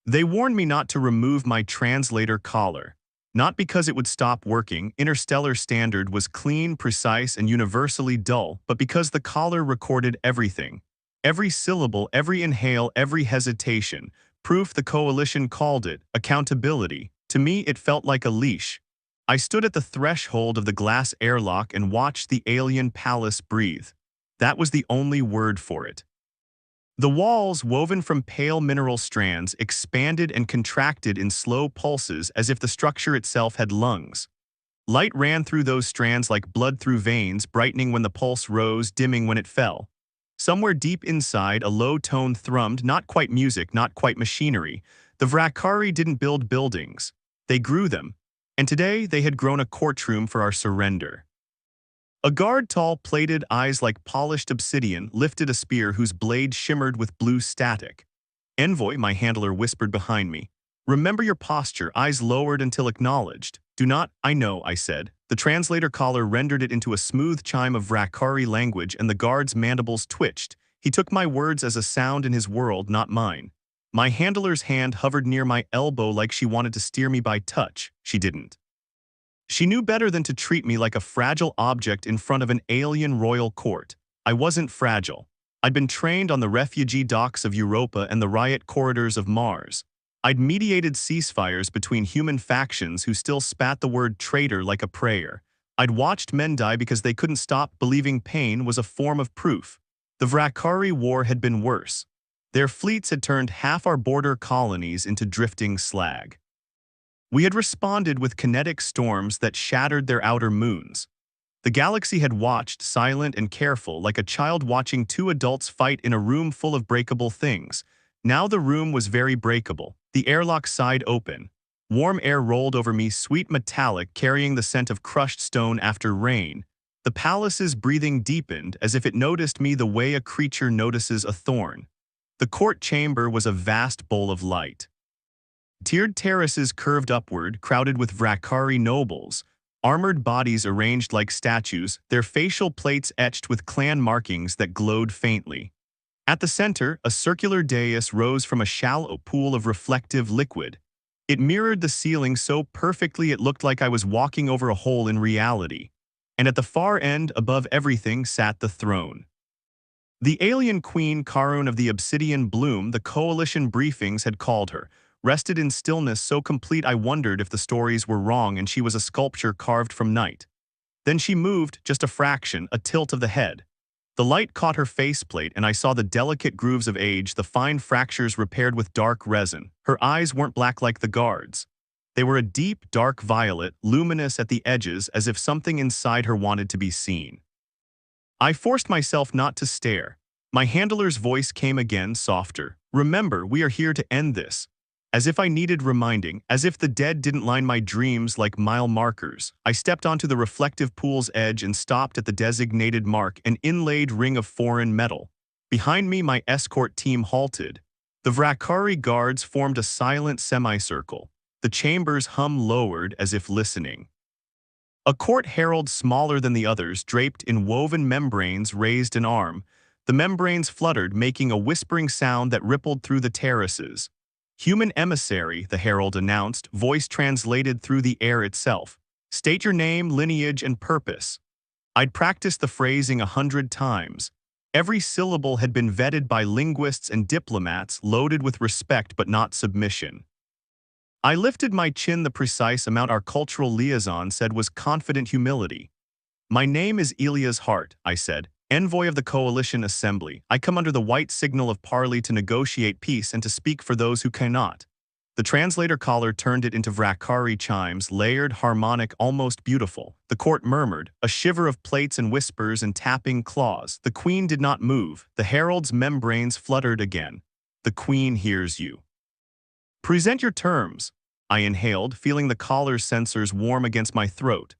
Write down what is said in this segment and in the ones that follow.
They warned me not to remove my translator collar. Not because it would stop working, Interstellar Standard was clean, precise, and universally dull, but because the collar recorded everything. Every syllable, every inhale, every hesitation. Proof the coalition called it, accountability. To me, it felt like a leash. I stood at the threshold of the glass airlock and watched the alien palace breathe. That was the only word for it. The walls, woven from pale mineral strands, expanded and contracted in slow pulses as if the structure itself had lungs. Light ran through those strands like blood through veins, brightening when the pulse rose, dimming when it fell. Somewhere deep inside, a low tone thrummed, not quite music, not quite machinery. The Vrakari didn't build buildings. They grew them. And today, they had grown a courtroom for our surrender. A guard, tall, plated, eyes like polished obsidian, lifted a spear whose blade shimmered with blue static. "Envoy," my handler whispered behind me. "Remember your posture, eyes lowered until acknowledged. Do not—" "I know," I said. The translator collar rendered it into a smooth chime of Vrakari language, and the guard's mandibles twitched. He took my words as a sound in his world, not mine. My handler's hand hovered near my elbow like she wanted to steer me by touch. She didn't. She knew better than to treat me like a fragile object in front of an alien royal court. I wasn't fragile. I'd been trained on the refugee docks of Europa and the riot corridors of Mars. I'd mediated ceasefires between human factions who still spat the word traitor like a prayer. I'd watched men die because they couldn't stop believing pain was a form of proof. The Vrakari War had been worse. Their fleets had turned half our border colonies into drifting slag. We had responded with kinetic storms that shattered their outer moons. The galaxy had watched, silent and careful, like a child watching two adults fight in a room full of breakable things. Now the room was very breakable. The airlock sighed open. Warm air rolled over me, sweet metallic, carrying the scent of crushed stone after rain. The palace's breathing deepened, as if it noticed me the way a creature notices a thorn. The court chamber was a vast bowl of light. Tiered terraces curved upward, crowded with Vrakari nobles, armored bodies arranged like statues, their facial plates etched with clan markings that glowed faintly. At the center, a circular dais rose from a shallow pool of reflective liquid. It mirrored the ceiling so perfectly it looked like I was walking over a hole in reality. And at the far end, above everything, sat the throne. The alien queen Karun of the Obsidian Bloom, the coalition briefings had called her, rested in stillness so complete I wondered if the stories were wrong and she was a sculpture carved from night. Then she moved, just a fraction, a tilt of the head. The light caught her faceplate and I saw the delicate grooves of age, the fine fractures repaired with dark resin. Her eyes weren't black like the guards. They were a deep, dark violet, luminous at the edges as if something inside her wanted to be seen. I forced myself not to stare. My handler's voice came again, softer. "Remember, we are here to end this." As if I needed reminding, as if the dead didn't line my dreams like mile markers, I stepped onto the reflective pool's edge and stopped at the designated mark, an inlaid ring of foreign metal. Behind me, my escort team halted. The Vrakari guards formed a silent semicircle. The chamber's hum lowered as if listening. A court herald smaller than the others, draped in woven membranes, raised an arm. The membranes fluttered, making a whispering sound that rippled through the terraces. "Human emissary," the herald announced, voice translated through the air itself. "State your name, lineage, and purpose." I'd practiced the phrasing 100 times. Every syllable had been vetted by linguists and diplomats, loaded with respect but not submission. I lifted my chin, the precise amount our cultural liaison said was confident humility. "My name is Elias Hart," I said, "envoy of the Coalition Assembly. I come under the white signal of parley to negotiate peace and to speak for those who cannot." The translator collar turned it into Vrakari chimes, layered, harmonic, almost beautiful. The court murmured, a shiver of plates and whispers and tapping claws. The queen did not move. The herald's membranes fluttered again. "The queen hears you." "Present your terms," I inhaled, feeling the collar's sensors warm against my throat.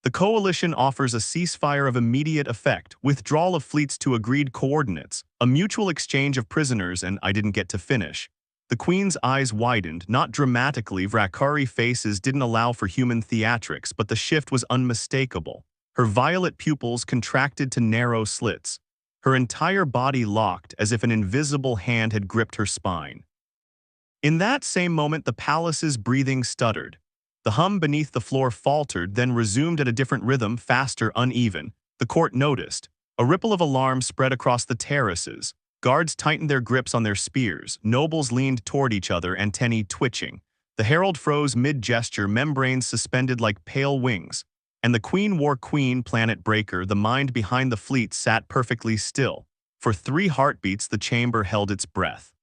"The coalition offers a ceasefire of immediate effect, withdrawal of fleets to agreed coordinates, a mutual exchange of prisoners," and I didn't get to finish. The queen's eyes widened, not dramatically. Vrakari faces didn't allow for human theatrics, but the shift was unmistakable. Her violet pupils contracted to narrow slits. Her entire body locked as if an invisible hand had gripped her spine. In that same moment, the palace's breathing stuttered. The hum beneath the floor faltered, then resumed at a different rhythm, faster, uneven. The court noticed. A ripple of alarm spread across the terraces. Guards tightened their grips on their spears. Nobles leaned toward each other, antennae twitching. The herald froze mid-gesture, membranes suspended like pale wings. And the Queen wore Queen, planet breaker, the mind behind the fleet, sat perfectly still. For 3 heartbeats, the chamber held its breath.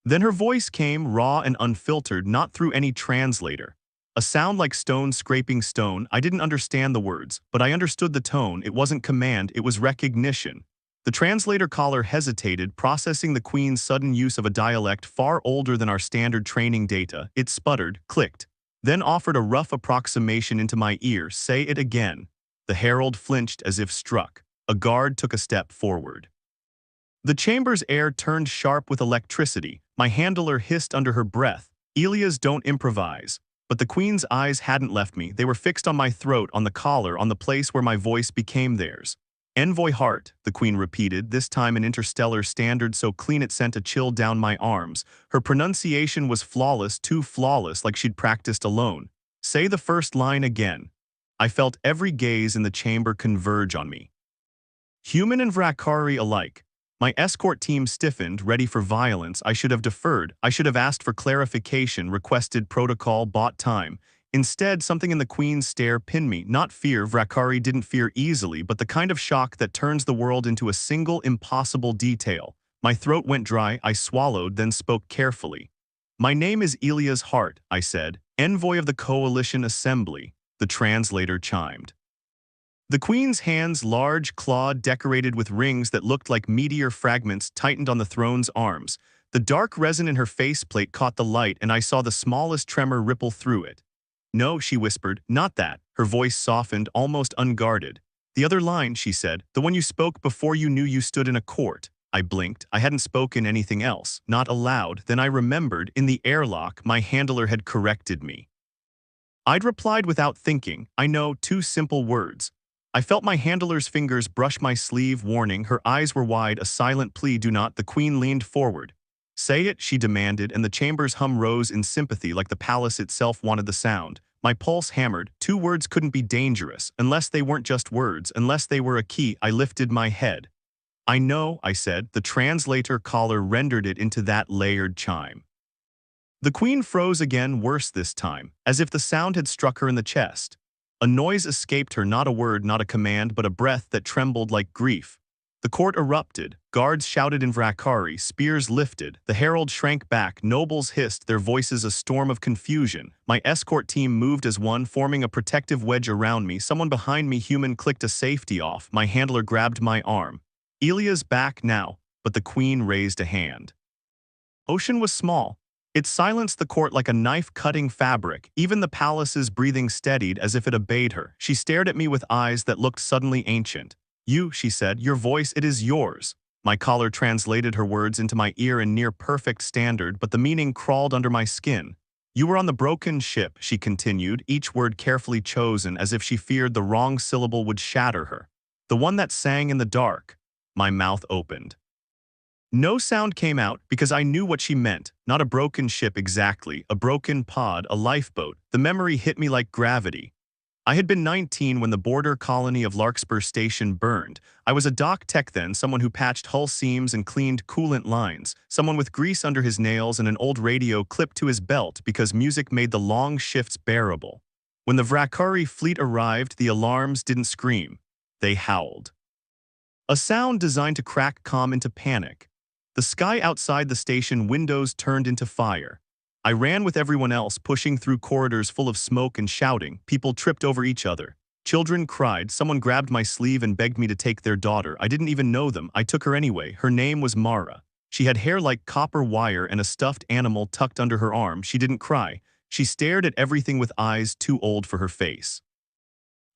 Then her voice came, raw and unfiltered, not through any translator. A sound like stone scraping stone. I didn't understand the words, but I understood the tone. It wasn't command, it was recognition. The translator caller hesitated, processing the Queen's sudden use of a dialect far older than our standard training data. It sputtered, clicked, then offered a rough approximation into my ear. Say it again. The herald flinched as if struck. A guard took a step forward. The chamber's air turned sharp with electricity. My handler hissed under her breath. Elias, don't improvise. But the Queen's eyes hadn't left me. They were fixed on my throat, on the collar, on the place where my voice became theirs. Envoy Hart, the Queen repeated, this time in interstellar standard so clean it sent a chill down my arms. Her pronunciation was flawless, too flawless, like she'd practiced alone. Say the first line again. I felt every gaze in the chamber converge on me. Human and Vrakari alike. My escort team stiffened, ready for violence. I should have deferred. I should have asked for clarification, requested protocol, bought time. Instead, something in the Queen's stare pinned me. Not fear. Vrakari didn't fear easily, but the kind of shock that turns the world into a single impossible detail. My throat went dry. I swallowed, then spoke carefully. My name is Elias Hart, I said, envoy of the Coalition Assembly. The translator chimed. The Queen's hands, large, clawed, decorated with rings that looked like meteor fragments, tightened on the throne's arms. The dark resin in her faceplate caught the light, and I saw the smallest tremor ripple through it. No, she whispered, not that. Her voice softened, almost unguarded. The other line, she said, the one you spoke before you knew you stood in a court. I blinked. I hadn't spoken anything else, not aloud. Then I remembered, in the airlock, my handler had corrected me. I'd replied without thinking. I know, 2 simple words. I felt my handler's fingers brush my sleeve, warning. Her eyes were wide, a silent plea. Do not. The Queen leaned forward. Say it, she demanded, and the chamber's hum rose in sympathy like the palace itself wanted the sound. My pulse hammered. 2 words couldn't be dangerous, unless they weren't just words, unless they were a key. I lifted my head. I know, I said. The translator caller rendered it into that layered chime. The Queen froze again, worse this time, as if the sound had struck her in the chest. A noise escaped her, not a word, not a command, but a breath that trembled like grief. The court erupted. Guards shouted in Vrakari, spears lifted. The herald shrank back. Nobles hissed, their voices a storm of confusion. My escort team moved as one, forming a protective wedge around me. Someone behind me, human, clicked a safety off. My handler grabbed my arm. Elia's back now, but the Queen raised a hand. Ocean was small. It silenced the court like a knife-cutting fabric. Even the palace's breathing steadied as if it obeyed her. She stared at me with eyes that looked suddenly ancient. You, she said, your voice, it is yours. My collar translated her words into my ear in near-perfect standard, but the meaning crawled under my skin. You were on the broken ship, she continued, each word carefully chosen as if she feared the wrong syllable would shatter her. The one that sang in the dark. My mouth opened. No sound came out because I knew what she meant. Not a broken ship exactly, a broken pod, a lifeboat. The memory hit me like gravity. I had been 19 when the border colony of Larkspur Station burned. I was a dock tech then, someone who patched hull seams and cleaned coolant lines, someone with grease under his nails and an old radio clipped to his belt because music made the long shifts bearable. When the Vrakari fleet arrived, the alarms didn't scream. They howled. A sound designed to crack calm into panic. The sky outside the station windows turned into fire. I ran with everyone else, pushing through corridors full of smoke and shouting. People tripped over each other. Children cried. Someone grabbed my sleeve and begged me to take their daughter. I didn't even know them. I took her anyway. Her name was Mara. She had hair like copper wire and a stuffed animal tucked under her arm. She didn't cry. She stared at everything with eyes too old for her face.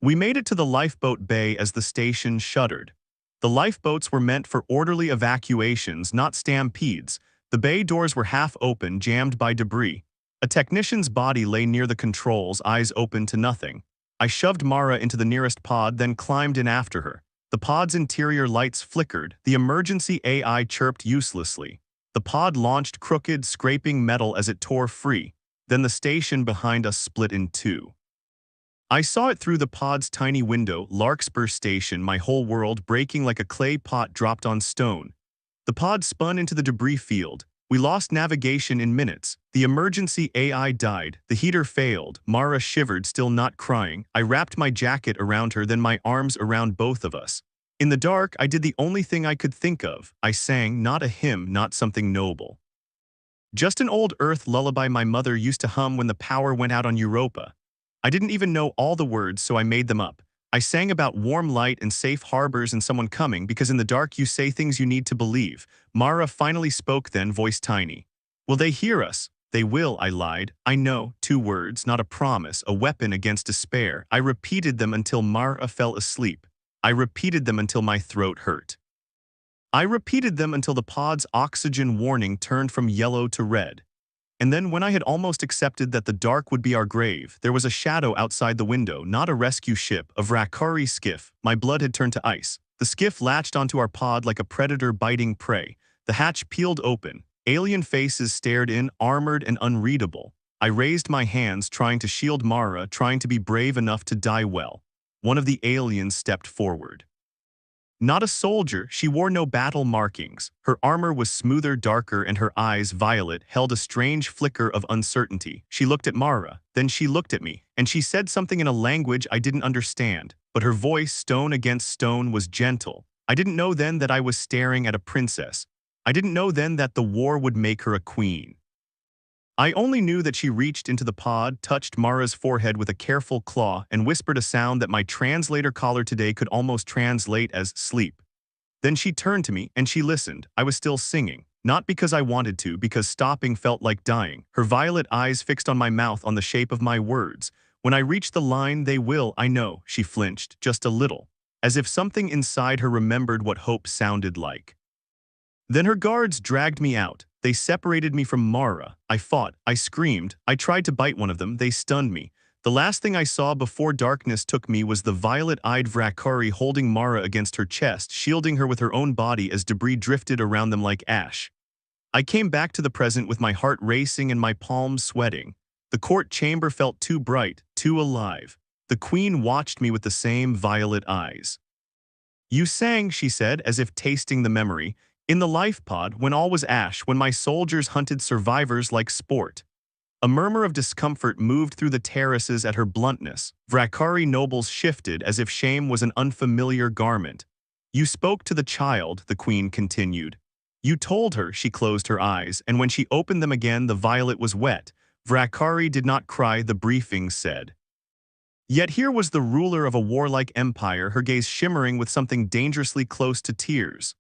We made it to the lifeboat bay as the station shuddered. The lifeboats were meant for orderly evacuations, not stampedes. The bay doors were half open, jammed by debris. A technician's body lay near the controls, eyes open to nothing. I shoved Mara into the nearest pod, then climbed in after her. The pod's interior lights flickered. The emergency AI chirped uselessly. The pod launched crooked, scraping metal as it tore free. Then the station behind us split in two. I saw it through the pod's tiny window, Larkspur Station, my whole world breaking like a clay pot dropped on stone. The pod spun into the debris field. We lost navigation in minutes. The emergency AI died. The heater failed. Mara shivered, still not crying. I wrapped my jacket around her, then my arms around both of us. In the dark, I did the only thing I could think of. I sang, not a hymn, not something noble. Just an old Earth lullaby my mother used to hum when the power went out on Europa. I didn't even know all the words, so I made them up. I sang about warm light and safe harbors and someone coming, because in the dark you say things you need to believe. Mara finally spoke then, voice tiny. Will they hear us? They will, I lied. I know, 2 words, not a promise, a weapon against despair. I repeated them until Mara fell asleep. I repeated them until my throat hurt. I repeated them until the pod's oxygen warning turned from yellow to red. And then when I had almost accepted that the dark would be our grave, there was a shadow outside the window, not a rescue ship, a Vrakari skiff. My blood had turned to ice. The skiff latched onto our pod like a predator biting prey. The hatch peeled open. Alien faces stared in, armored and unreadable. I raised my hands, trying to shield Mara, trying to be brave enough to die well. One of the aliens stepped forward. Not a soldier, she wore no battle markings. Her armor was smoother, darker, and her eyes, violet, held a strange flicker of uncertainty. She looked at Mara, then she looked at me, and she said something in a language I didn't understand. But her voice, stone against stone, was gentle. I didn't know then that I was staring at a princess. I didn't know then that the war would make her a queen. I only knew that she reached into the pod, touched Mara's forehead with a careful claw, and whispered a sound that my translator collar today could almost translate as sleep. Then she turned to me, and she listened. I was still singing. Not because I wanted to, because stopping felt like dying. Her violet eyes fixed on my mouth, on the shape of my words. When I reached the line, they will, I know, she flinched, just a little, as if something inside her remembered what hope sounded like. Then her guards dragged me out. They separated me from Mara. I fought. I screamed. I tried to bite one of them. They stunned me. The last thing I saw before darkness took me was the violet-eyed Vrakari holding Mara against her chest, shielding her with her own body as debris drifted around them like ash. I came back to the present with my heart racing and my palms sweating. The court chamber felt too bright, too alive. The queen watched me with the same violet eyes. You sang, she said, as if tasting the memory. In the life pod, when all was ash, when my soldiers hunted survivors like sport. A murmur of discomfort moved through the terraces at her bluntness. Vrakari nobles shifted as if shame was an unfamiliar garment. You spoke to the child, the queen continued. You told her, she closed her eyes, and when she opened them again the violet was wet. Vrakari did not cry, the briefing said. Yet here was the ruler of a warlike empire, her gaze shimmering with something dangerously close to tears.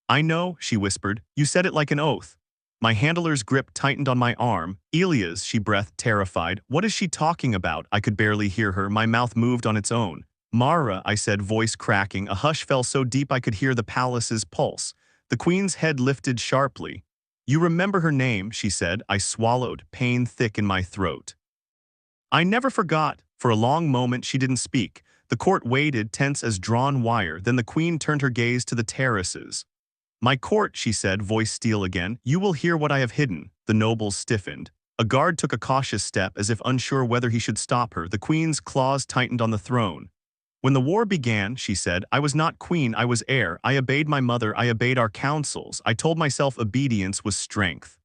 I know, she whispered. You said it like an oath. My handler's grip tightened on my arm. Elia's, she breathed, terrified. What is she talking about? I could barely hear her. My mouth moved on its own. Mara, I said, voice cracking. A hush fell so deep I could hear the palace's pulse. The queen's head lifted sharply. You remember her name, she said. I swallowed, pain thick in my throat. I never forgot. For a long moment she didn't speak. The court waited, tense as drawn wire. Then the queen turned her gaze to the terraces. My court, she said, voice steel again, you will hear what I have hidden. The nobles stiffened. A guard took a cautious step as if unsure whether he should stop her. The queen's claws tightened on the throne. When the war began, she said, I was not queen, I was heir. I obeyed my mother, I obeyed our counsels. I told myself obedience was strength.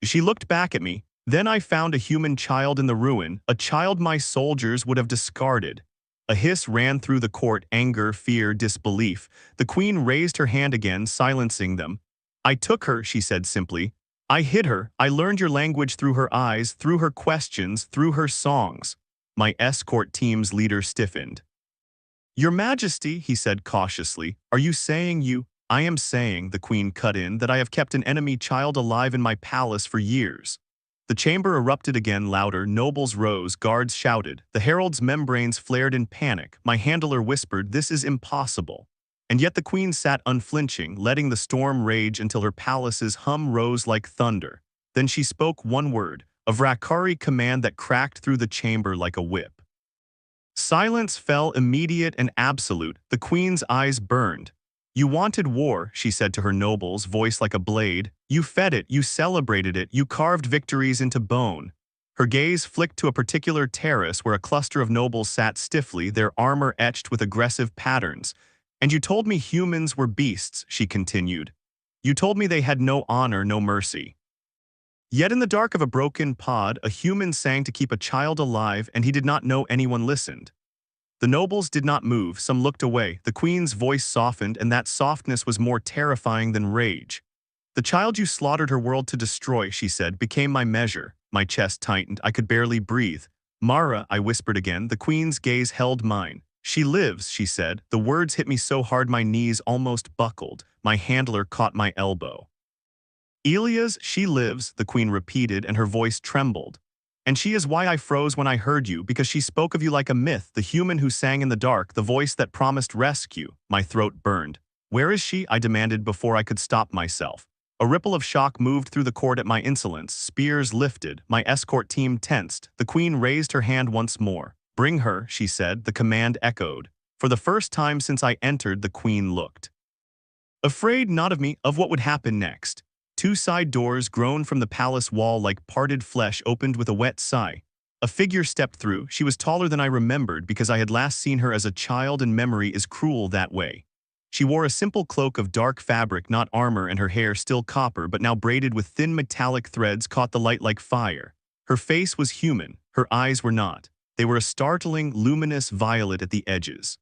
She looked back at me. Then I found a human child in the ruin, a child my soldiers would have discarded. A hiss ran through the court, anger, fear, disbelief. The queen raised her hand again, silencing them. I took her, she said simply. I hid her. I learned your language through her eyes, through her questions, through her songs. My escort team's leader stiffened. Your Majesty, he said cautiously, are you saying you— I am saying, the queen cut in, that I have kept an enemy child alive in my palace for years. The chamber erupted again, louder. Nobles rose, guards shouted. The herald's membranes flared in panic. My handler whispered, this is impossible. And yet the queen sat unflinching, letting the storm rage until her palace's hum rose like thunder. Then she spoke one word, a Vrakari command that cracked through the chamber like a whip. Silence fell, immediate and absolute. The queen's eyes burned. You wanted war, she said to her nobles, voice like a blade. You fed it, you celebrated it, you carved victories into bone. Her gaze flicked to a particular terrace where a cluster of nobles sat stiffly, their armor etched with aggressive patterns. And you told me humans were beasts, she continued. You told me they had no honor, no mercy. Yet in the dark of a broken pod, a human sang to keep a child alive, and he did not know anyone listened. The nobles did not move, some looked away. The queen's voice softened, and that softness was more terrifying than rage. The child you slaughtered her world to destroy, she said, became my measure. My chest tightened. I could barely breathe. Mara, I whispered again. The queen's gaze held mine. She lives, she said. The words hit me so hard my knees almost buckled. My handler caught my elbow. Elias, she lives, the queen repeated, and her voice trembled. And she is why I froze when I heard you, because she spoke of you like a myth, the human who sang in the dark, the voice that promised rescue. My throat burned. Where is she? I demanded before I could stop myself. A ripple of shock moved through the court at my insolence. Spears lifted. My escort team tensed. The queen raised her hand once more. Bring her, she said. The command echoed. For the first time since I entered, the queen looked. Afraid not of me, of what would happen next. Two side doors, grown from the palace wall like parted flesh, opened with a wet sigh. A figure stepped through. She was taller than I remembered because I had last seen her as a child, and memory is cruel that way. She wore a simple cloak of dark fabric, not armor, and her hair, still copper but now braided with thin metallic threads, caught the light like fire. Her face was human. Her eyes were not. They were a startling, luminous violet at the edges.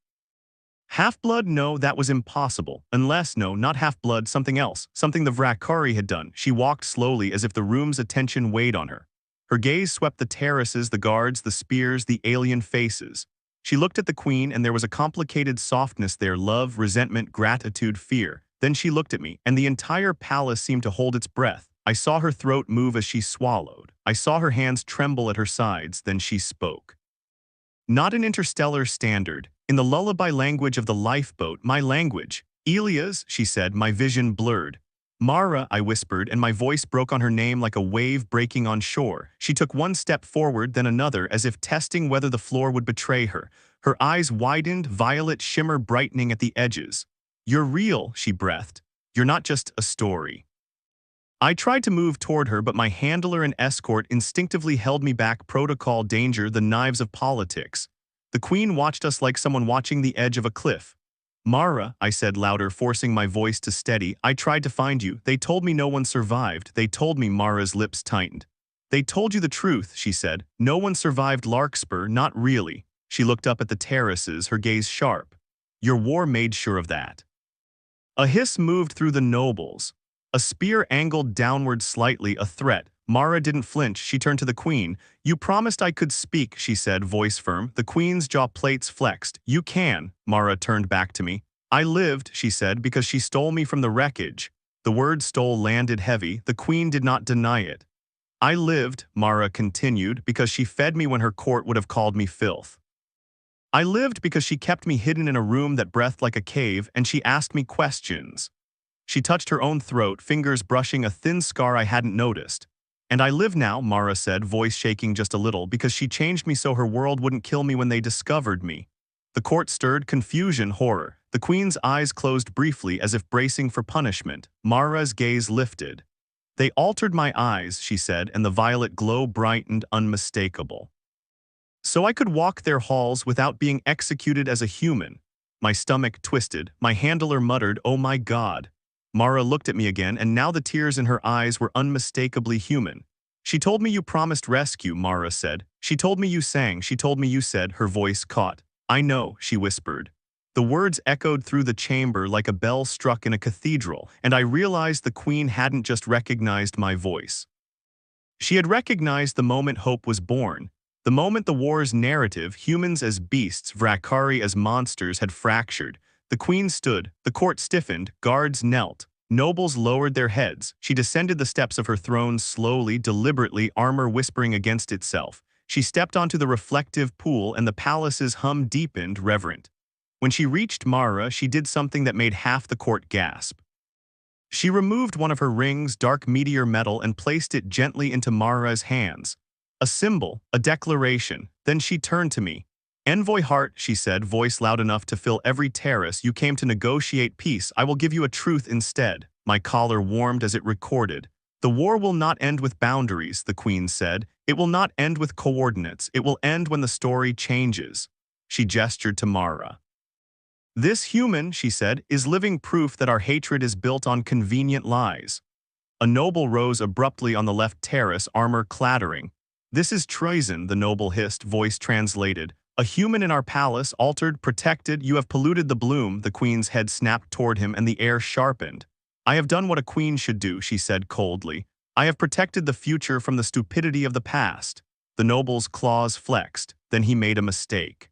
Half-blood? No, that was impossible. Unless, no, not half-blood, something else. Something the Vrakari had done. She walked slowly as if the room's attention weighed on her. Her gaze swept the terraces, the guards, the spears, the alien faces. She looked at the queen, and there was a complicated softness there, love, resentment, gratitude, fear. Then she looked at me, and the entire palace seemed to hold its breath. I saw her throat move as she swallowed. I saw her hands tremble at her sides. Then she spoke. Not an interstellar standard. In the lullaby language of the lifeboat, my language. Elias, she said, my vision blurred. Mara, I whispered, and my voice broke on her name like a wave breaking on shore. She took one step forward, then another, as if testing whether the floor would betray her. Her eyes widened, violet shimmer brightening at the edges. You're real, she breathed. You're not just a story. I tried to move toward her, but my handler and escort instinctively held me back. Protocol, danger, the knives of politics. The queen watched us like someone watching the edge of a cliff. Mara, I said louder, forcing my voice to steady, I tried to find you. They told me no one survived. They told me. Mara's lips tightened. They told you the truth, she said. No one survived Larkspur, not really. She looked up at the terraces, her gaze sharp. Your war made sure of that. A hiss moved through the nobles. A spear angled downward slightly, a threat. Mara didn't flinch. She turned to the queen. You promised I could speak, she said, voice firm. The queen's jaw plates flexed. You can. Mara turned back to me. I lived, she said, because she stole me from the wreckage. The word stole landed heavy. The queen did not deny it. I lived, Mara continued, because she fed me when her court would have called me filth. I lived because she kept me hidden in a room that breathed like a cave, and she asked me questions. She touched her own throat, fingers brushing a thin scar I hadn't noticed. And I live now, Mara said, voice shaking just a little, because she changed me so her world wouldn't kill me when they discovered me. The court stirred, confusion, horror. The queen's eyes closed briefly as if bracing for punishment. Mara's gaze lifted. They altered my eyes, she said, and the violet glow brightened, unmistakable. So I could walk their halls without being executed as a human. My stomach twisted. My handler muttered, "Oh my God." Mara looked at me again, and now the tears in her eyes were unmistakably human. She told me you promised rescue, Mara said. She told me you sang. She told me you said, her voice caught. I know, she whispered. The words echoed through the chamber like a bell struck in a cathedral, and I realized the queen hadn't just recognized my voice. She had recognized the moment hope was born. The moment the war's narrative, humans as beasts, Vrakari as monsters, had fractured. The queen stood, the court stiffened, guards knelt, nobles lowered their heads. She descended the steps of her throne slowly, deliberately, armor whispering against itself. She stepped onto the reflective pool, and the palace's hum deepened, reverent. When she reached Mara, she did something that made half the court gasp. She removed one of her rings, dark meteor metal, and placed it gently into Mara's hands. A symbol, a declaration. Then she turned to me. Envoy Hart, she said, voice loud enough to fill every terrace, you came to negotiate peace. I will give you a truth instead. My collar warmed as it recorded. The war will not end with boundaries, the Queen said. It will not end with coordinates. It will end when the story changes. She gestured to Mara. This human, she said, is living proof that our hatred is built on convenient lies. A noble rose abruptly on the left terrace, armor clattering. This is treason, the noble hissed, voice translated. A human in our palace, altered, protected, you have polluted the bloom. The Queen's head snapped toward him and the air sharpened. I have done what a queen should do, she said coldly. I have protected the future from the stupidity of the past. The noble's claws flexed, then he made a mistake.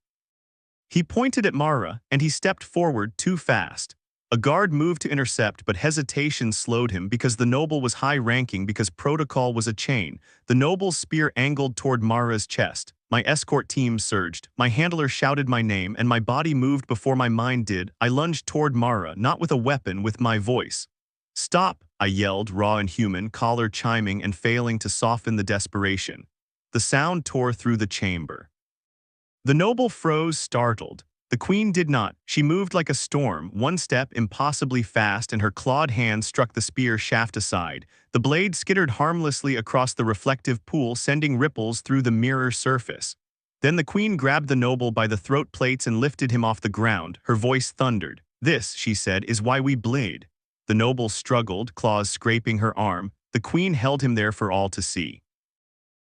He pointed at Mara, and he stepped forward too fast. A guard moved to intercept, but hesitation slowed him because the noble was high-ranking, because protocol was a chain. The noble's spear angled toward Mara's chest. My escort team surged. My handler shouted my name, and my body moved before my mind did. I lunged toward Mara, not with a weapon, with my voice. Stop, I yelled, raw and human, collar chiming and failing to soften the desperation. The sound tore through the chamber. The noble froze, startled. The Queen did not. She moved like a storm, one step impossibly fast, and her clawed hand struck the spear shaft aside. The blade skittered harmlessly across the reflective pool, sending ripples through the mirror surface. Then the Queen grabbed the noble by the throat plates and lifted him off the ground. Her voice thundered. This, she said, is why we bleed. The noble struggled, claws scraping her arm. The Queen held him there for all to see.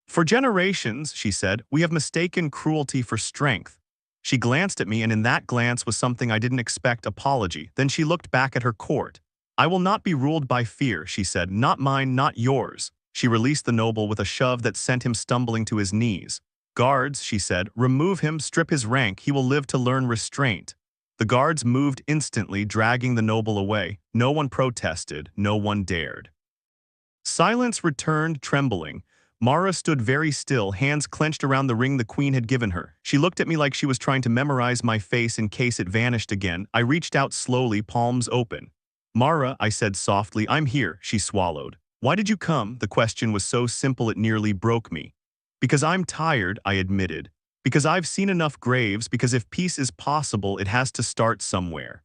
For generations, she said, we have mistaken cruelty for strength. She glanced at me, and in that glance was something I didn't expect, apology. Then she looked back at her court. I will not be ruled by fear, she said, not mine, not yours. She released the noble with a shove that sent him stumbling to his knees. Guards, she said, remove him, strip his rank, he will live to learn restraint. The guards moved instantly, dragging the noble away. No one protested, no one dared. Silence returned, trembling. Mara stood very still, hands clenched around the ring the Queen had given her. She looked at me like she was trying to memorize my face in case it vanished again. I reached out slowly, palms open. Mara, I said softly, I'm here, she swallowed. Why did you come? The question was so simple it nearly broke me. Because I'm tired, I admitted. Because I've seen enough graves, because if peace is possible, it has to start somewhere.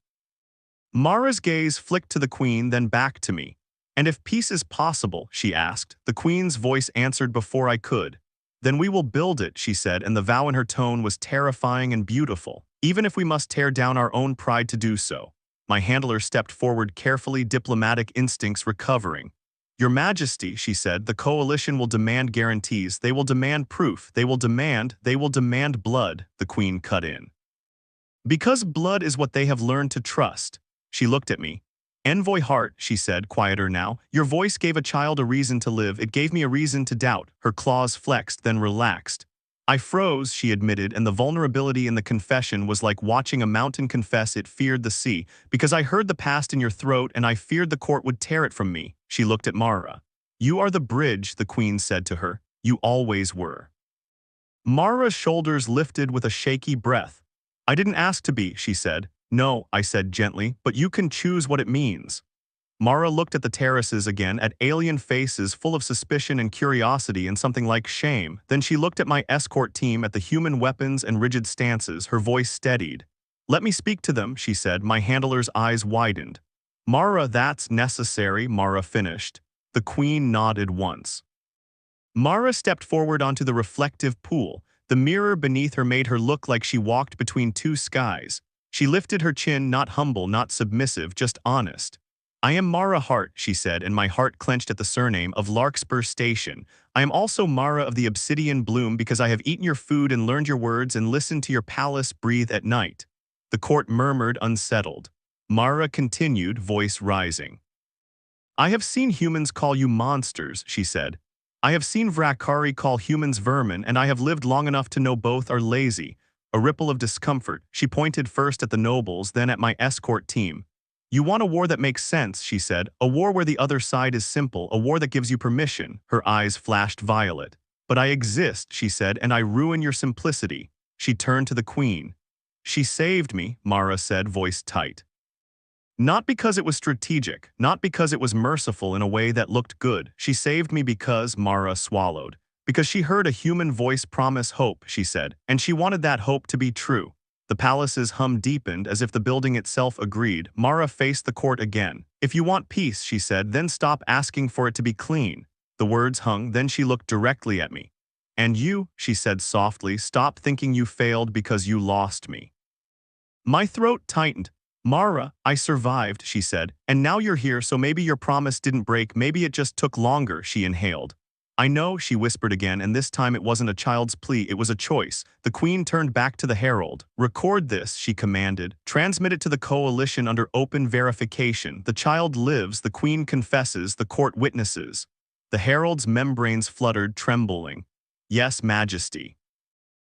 Mara's gaze flicked to the Queen, then back to me. And if peace is possible, she asked. The Queen's voice answered before I could. Then we will build it, she said, and the vow in her tone was terrifying and beautiful, even if we must tear down our own pride to do so. My handler stepped forward carefully, diplomatic instincts recovering. Your Majesty, she said, the coalition will demand guarantees, they will demand proof, they will demand blood, the Queen cut in. Because blood is what they have learned to trust. She looked at me. Envoy Hart, she said, quieter now, your voice gave a child a reason to live, it gave me a reason to doubt. Her claws flexed, then relaxed. I froze, she admitted, and the vulnerability in the confession was like watching a mountain confess it feared the sea, because I heard the past in your throat and I feared the court would tear it from me. She looked at Mara. You are the bridge, the Queen said to her. You always were. Mara's shoulders lifted with a shaky breath. I didn't ask to be, she said. No, I said gently, but you can choose what it means. Mara looked at the terraces again, at alien faces full of suspicion and curiosity and something like shame. Then she looked at my escort team, at the human weapons and rigid stances. Her voice steadied. Let me speak to them, she said. My handler's eyes widened. Mara, that's necessary, Mara finished. The Queen nodded once. Mara stepped forward onto the reflective pool. The mirror beneath her made her look like she walked between two skies. She lifted her chin, not humble, not submissive, just honest. I am Mara Hart, she said, and my heart clenched at the surname of Larkspur Station. I am also Mara of the Obsidian Bloom because I have eaten your food and learned your words and listened to your palace breathe at night. The court murmured, unsettled. Mara continued, voice rising. I have seen humans call you monsters, she said. I have seen Vrakari call humans vermin, and I have lived long enough to know both are lazy. A ripple of discomfort. She pointed first at the nobles, then at my escort team. You want a war that makes sense, she said. A war where the other side is simple, a war that gives you permission. Her eyes flashed violet. But I exist, she said, and I ruin your simplicity. She turned to the Queen. She saved me, Mara said, voice tight. Not because it was strategic, not because it was merciful in a way that looked good. She saved me because, Mara swallowed. Because she heard a human voice promise hope, she said, and she wanted that hope to be true. The palace's hum deepened as if the building itself agreed. Mara faced the court again. If you want peace, she said, then stop asking for it to be clean. The words hung, then she looked directly at me. And you, she said softly, stop thinking you failed because you lost me. My throat tightened. Mara, I survived, she said, and now you're here, so maybe your promise didn't break, maybe it just took longer, she inhaled. I know, she whispered again, and this time it wasn't a child's plea, it was a choice. The queen turned back to the herald. Record this, she commanded. Transmit it to the coalition under open verification. The child lives, the queen confesses, the court witnesses. The herald's membranes fluttered, trembling. Yes, Majesty.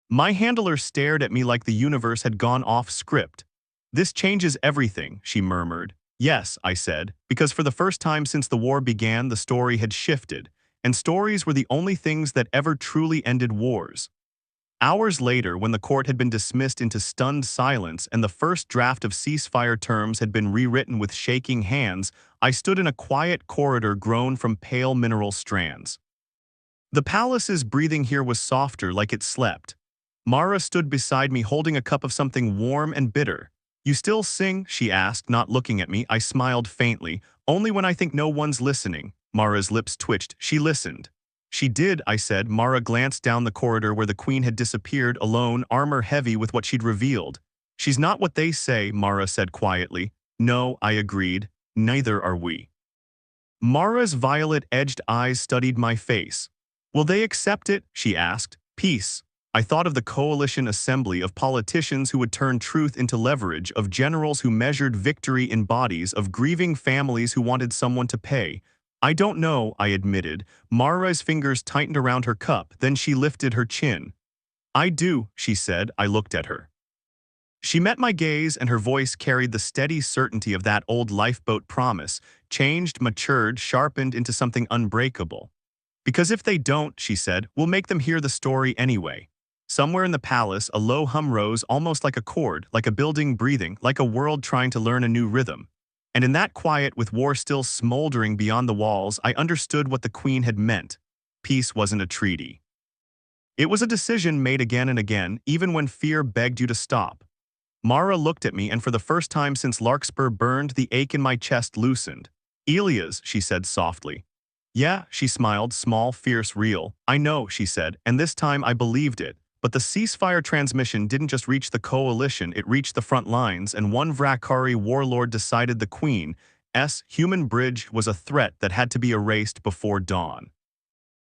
My handler stared at me like the universe had gone off script. This changes everything, she murmured. Yes, I said, because for the first time since the war began, the story had shifted, and stories were the only things that ever truly ended wars. Hours later, when the court had been dismissed into stunned silence and the first draft of ceasefire terms had been rewritten with shaking hands, I stood in a quiet corridor grown from pale mineral strands. The palace's breathing here was softer, like it slept. Mara stood beside me holding a cup of something warm and bitter. You still sing? She asked, not looking at me. I smiled faintly. Only when I think no one's listening. Mara's lips twitched. She listened. She did, I said. Mara glanced down the corridor where the queen had disappeared, alone, armor heavy with what she'd revealed. She's not what they say, Mara said quietly. No, I agreed. Neither are we. Mara's violet-edged eyes studied my face. Will they accept it? She asked. Peace. I thought of the coalition assembly of politicians who would turn truth into leverage, of generals who measured victory in bodies, of grieving families who wanted someone to pay. I don't know, I admitted. Mara's fingers tightened around her cup, then she lifted her chin. I do, she said. I looked at her. She met my gaze, and her voice carried the steady certainty of that old lifeboat promise, changed, matured, sharpened into something unbreakable. Because if they don't, she said, we'll make them hear the story anyway. Somewhere in the palace, a low hum rose, almost like a chord, like a building breathing, like a world trying to learn a new rhythm. And in that quiet, with war still smoldering beyond the walls, I understood what the queen had meant. Peace wasn't a treaty. It was a decision made again and again, even when fear begged you to stop. Mara looked at me, and for the first time since Larkspur burned, the ache in my chest loosened. Elias, she said softly. Yeah, she smiled, small, fierce, real. I know, she said, and this time I believed it. But the ceasefire transmission didn't just reach the coalition, it reached the front lines, and one Vrakari warlord decided the Queen's human bridge was a threat that had to be erased before dawn.